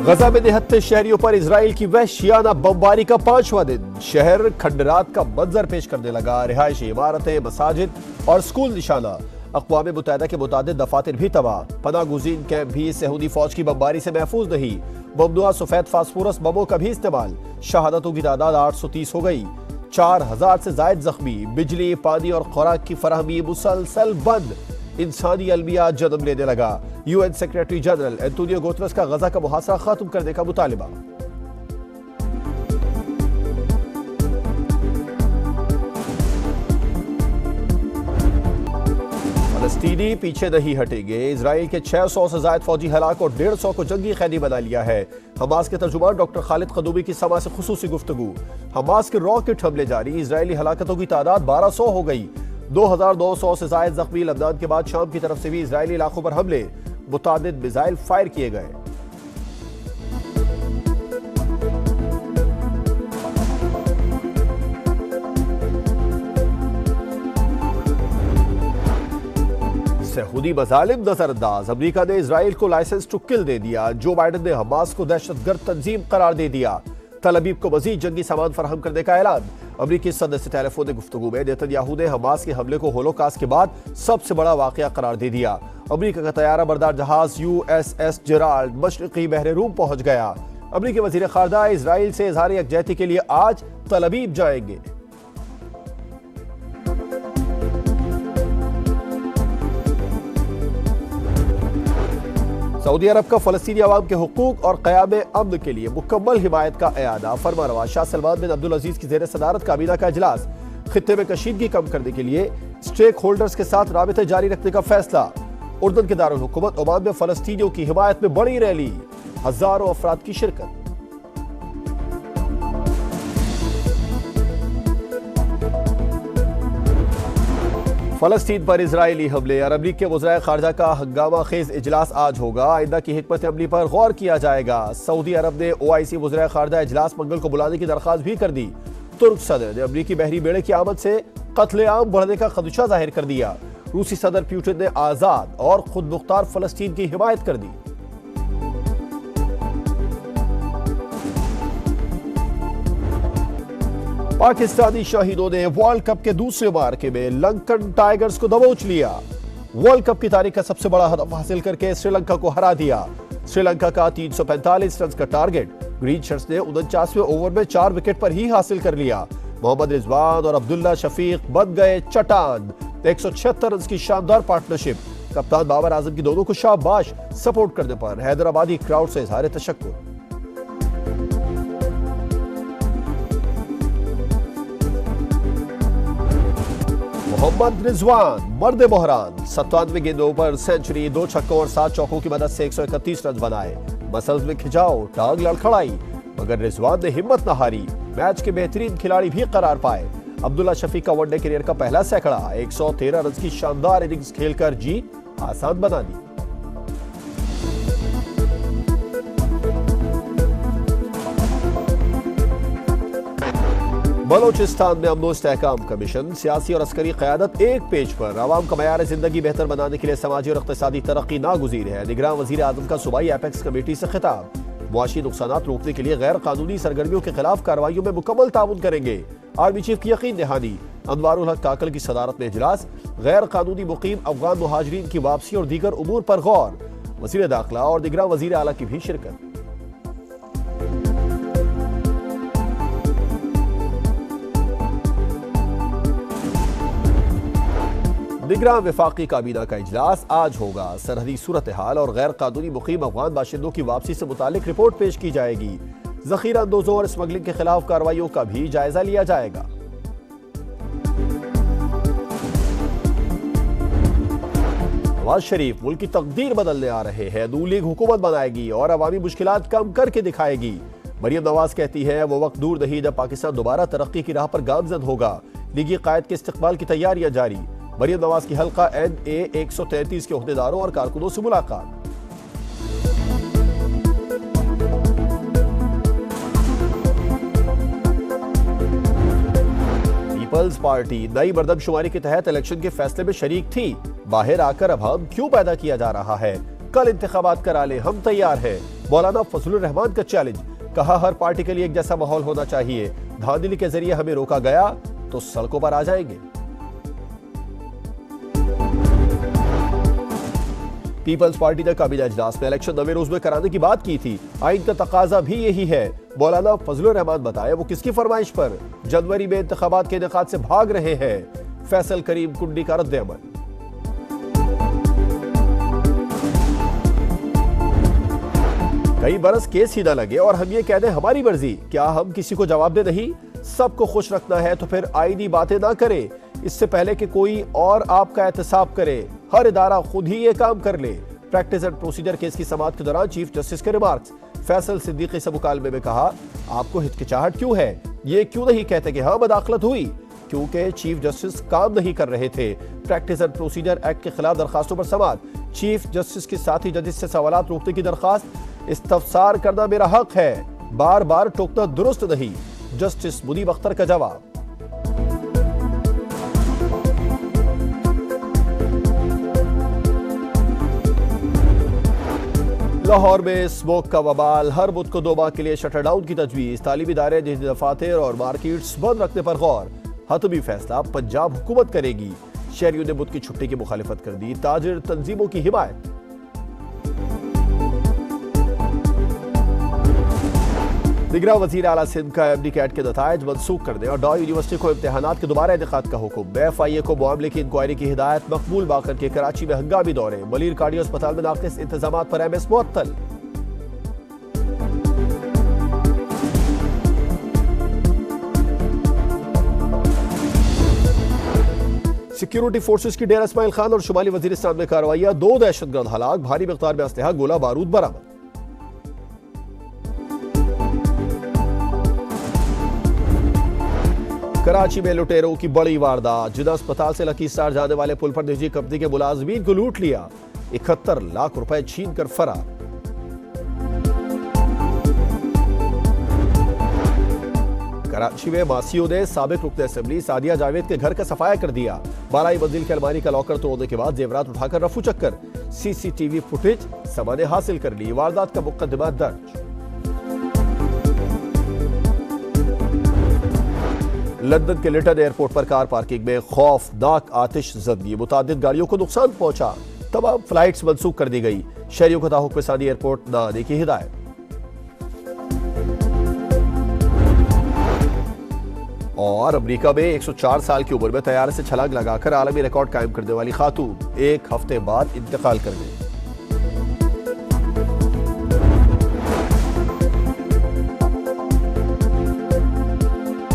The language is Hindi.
गजा में निहत्ते शहरियों पर इजराइल की वहशियाना बमबारी का 5वां दिन। शहर खंडरात का मंजर पेश करने लगा। रिहायशी इमारतें, मसाजिद और स्कूल निशाना। अक़वाम मुत्तहिदा के मुतादिद दफातर भी तबाह। पनागुज़ीन कैंप भी सऊदी फौज की बमबारी से महफूज नहीं। ममनुआ सफेद फास्फोरस बमों का भी इस्तेमाल। शहादतों की तादाद 830 हो गई। 4000 से जायद जख्मी। बिजली, पानी और खुराक की फराहमी मुसलसल बंद। इंसानी अलमिया जन्म लेने लगा। UN secretary general Antonio Guterres का गजा का मुहासरा खत्म करने का मुतालिबा। फलस्तीनी पीछे नहीं हटेंगे। इजराइल के 600 से जायद फौजी हलाक और 150 को जंगी कैदी बना लिया है। हमास के तर्जुमान डॉक्टर खालिद कदूमी की समा से खुसूसी गुफ्तगू। हमास के रॉकेट हमले जारी। इजरायली हलाकतों की तादाद 1200 हो गई। 2200 से जायद जख्मी। लबनान के बाद शाम की तरफ से भी इजरायली इलाकों पर हमले। मुतादिद मिसाइल फायर किए गए। सऊदी मजालिम नजरअंदाज। अमेरिका ने इजराइल को लाइसेंस टू किल दे दिया। जो बाइडन ने हमास को दहशतगर्द तंजीम करार दे दिया। तल अबीब को मजीद जंगी सामान फराहम करने का ऐलान। अमरीकी सदर से टेलीफोनिक गुफ्तगू में नेतन्याहू ने हमास के हमले को होलोकास्ट के बाद सबसे बड़ा वाकया करार दे दिया। अमरीका का तैयारा बरदार जहाज USS जेराल्ड मशरकी बहरे रूम पहुंच गया। अमरीकी वजीर खारजा इजराइल से इजहार यकजहती के लिए आज तल अबीब जाएंगे। सऊदी अरब का फलस्तीनी अवाम के हुकूक और क़याम अमन के लिए मुकम्मल हिमायत का एआदा। फरमानरवा शाह सलमान बिन अब्दुल अजीज की ज़ेर सदारत काबीना का इजलास। खित्ते में कशीदगी कम करने के लिए स्टेक होल्डर्स के साथ राबिते जारी रखने का फैसला। उर्दन के दारुल हुकूमत ओमान में फलस्तीनियों की हिमायत में बड़ी रैली। हजारों अफराद की शिरकत। फलस्तीन पर इजरायली हमले और अमरीकी के वज़राए खारजा का हंगामा खेज इजलास आज होगा। आइंदा की हिकमत अमली पर गौर किया जाएगा। सऊदी अरब ने OIC वज़राए खारजा इजलास मंगल को बुलाने की दरख्वास्त भी कर दी। तुर्क सदर ने अमरीकी बहरी बेड़े की आमद से कत्लेआम बढ़ने का खदशा जाहिर कर दिया। रूसी सदर पुतिन ने आजाद और खुद मुख्तार फलस्तीन की हिमायत कर दी। पाकिस्तानी शहीदों ने वर्ल्ड कप के दूसरे मार्के में लंकन टाइगर्स को दबोच लिया। वर्ल्ड कप की तारीख का सबसे बड़ा हदफ हासिल करके श्रीलंका को हरा दिया। श्रीलंका का 345 रन का टारगेट ग्रीन शर्ट्स ने 49वें ओवर में 4 विकेट पर ही हासिल कर लिया। मोहम्मद रिजवान और अब्दुल्ला शफीक बन गए चटान। 176 रन की शानदार पार्टनरशिप। कप्तान बाबर आजम की दोनों को शाबाश। सपोर्ट करने पर हैदराबादी क्राउड से इजहार तशक्कुर। मोहम्मद रिजवान मर्द बहरान। 97 गेंदों पर सेंचुरी, 2 छक्कों और 7 चौकों की मदद से 131 रन बनाए। मसल्स में खिंचाव, टांग लड़खड़ाई, मगर रिजवान ने हिम्मत न हारी। मैच के बेहतरीन खिलाड़ी भी करार पाए। अब्दुल्ला शफीक का वनडे करियर का पहला सैकड़ा। 113 रन की शानदार इनिंग्स खेलकर जीत आसान बना दी। बलोचिस्तान में अमन इस्तेहकाम कमीशन। सियासी और अस्करी क़यादत एक पेज पर। आवाम का मयार जिंदगी बेहतर बनाने के लिए समाजी और इक़्तिसादी तरक्की नागुज़ीर है। निगरान वज़ीर आज़म का सूबाई एपेक्स कमेटी से खिताब। मुआशी नुकसानात रोकने के लिए गैर कानूनी सरगर्मियों के खिलाफ कार्रवाइयों में मुकम्मल ताउन करेंगे। आर्मी चीफ की यकीन दहानी। अनवारुल हक काकल की सदारत में इजलास। गैर कानूनी मुकीम अफगान मुहाजिरीन की वापसी और दीगर उमूर पर गौर। वज़ीर दाखिला और निगरान वज़ीर आला की भी शिरकत। निगरान वफाकी काबीना का इजलास आज होगा। सरहदी सूरत हाल और गैर कानूनी मुकीम अफगान बाशिंदों की वापसी से मुतालिक रिपोर्ट पेश की जाएगी। जखीरा अंदोजों और स्मगलिंग के खिलाफ कार्रवाइयों का भी जायजा लिया जाएगा। नवाज शरीफ मुल्क की तकदीर बदलने आ रहे हैं। नून लीग हुकूमत बनाएगी और अवामी मुश्किलात कम करके दिखाएगी। मरियम नवाज कहती है वो वक्त दूर नहीं जब पाकिस्तान दोबारा तरक्की की राह पर गामजद होगा। लीगी कायद के इस्तकबाल की तैयारियां जारी। मरियम नवाज की हल्का NA 133 के ओहदेदारों और कारकुनों से मुलाकात। पीपल्स पार्टी नई मर्दमशुमारी के तहत इलेक्शन के फैसले में शरीक थी। बाहर आकर अब हम क्यों पैदा किया जा रहा है। कल इंतखाबात करा ले, हम तैयार हैं। मौलाना फजलुर रहमान का चैलेंज, कहा हर पार्टी के लिए एक जैसा माहौल होना चाहिए, धांधली के जरिए हमें रोका गया तो सड़कों पर आ जाएंगे। पीपल्स पार्टी ने काबीना इजलास में इलेक्शन 90 रोज में कराने की बात की थी। आइन का तकाजा भी यही है। मौलाना फजलुर रहमान बताया वो किसकी फरमाइश पर जनवरी में इंतखाबात के इनेकाद से भाग रहे हैं। फैसल करीम कुंडी का रद्द अमल। कई बरस केस ही न लगे और हम ये कह दें हमारी मर्जी, क्या हम किसी को जवाब दे? नहीं, सबको खुश रखना है तो फिर आईनी बातें ना करें, इससे पहले कि कोई और आपका एहतसाब करे। हर इदारा खुद ही ये काम कर ले। प्रैक्टिस एंड प्रोसीजर केस की समाअत के दौरान चीफ जस्टिस के रिमार्क्स। फैसल सिद्दीकी से मुकालमे में कहा, आपको हिचकिचाहट क्यों है? ये क्यों नहीं कहते कि हाँ मदाखलत हुई? क्योंकि चीफ जस्टिस काम नहीं कर रहे थे। प्रैक्टिस एंड प्रोसीजर एक्ट के खिलाफ दरखास्तों पर समाअत। चीफ जस्टिस के साथी जजेस से सवालात रोकने की दरखास्त। इस्तफसार करना मेरा हक है, बार बार टोकना दुरुस्त नहीं। जस्टिस मुनीब अख्तर का जवाब। लाहौर में स्मोक का वबाल, हर बुध को 2 माह के लिए शटर डाउन की तजवीज। तालीमी इदारे, दफातर और मार्केट्स बंद रखने पर गौर। हतमी फैसला पंजाब हुकूमत करेगी। शहरियों ने बुध की छुट्टी की मुखालिफत कर दी। ताजिर तंजीमों की हिमायत। दिगरा वजीर आला सिंध का एमडी कैट के नतायज मनसूख करने और डॉ यूनिवर्सिटी को इम्तहानात के दोबारा इनेकाद का हुक्म। एफआईए को मामले की इंक्वायरी की हिदायत। मकबूल बाकर के कराची में हंगामी दौरे। मलीर कार्डियो अस्पताल में नाक़िस इंतजामात पर एमएस मुअत्तल। सिक्योरिटी फोर्सेस की डेरा इस्माइल खान और शुमाली वजीरिस्तान में कार्रवाइयां। 2 दहशतगर्द हलाक। भारी मिकदार में असलहा, गोला बारूद बरामद। कराची में लुटेरों की बड़ी वारदात। जिला अस्पताल से लखीसराय जाने वाले पुल पर निजी कंपनी के मुलाजमीन को लूट लिया। 71 लाख रुपए छीन कर फरार। कराची में मासियों ने साबिक रुकन असेंबली सादिया जावेद के घर का सफाया कर दिया। 12वीं मंजिल की अलमारी का लॉकर तोड़ने के बाद जेवरात उठाकर रफू चक्कर। सीसीटीवी फुटेज सामान्य हासिल कर ली। वारदात का मुकदमा दर्ज। लंदन के लिटन एयरपोर्ट पर कार पार्किंग में खौफनाक आतिशज़दगी। मुतादिद गाड़ियों को नुकसान पहुंचा। तमाम फ्लाइट्स मनसूख कर दी गई। शहरियों को ताहुक सानी एयरपोर्ट न आने की हिदायत। और अमेरिका में 104 साल की उम्र में तैयारे से छलांग लगाकर आलमी रिकॉर्ड कायम करने वाली खातून 1 हफ्ते बाद इंतकाल कर गई।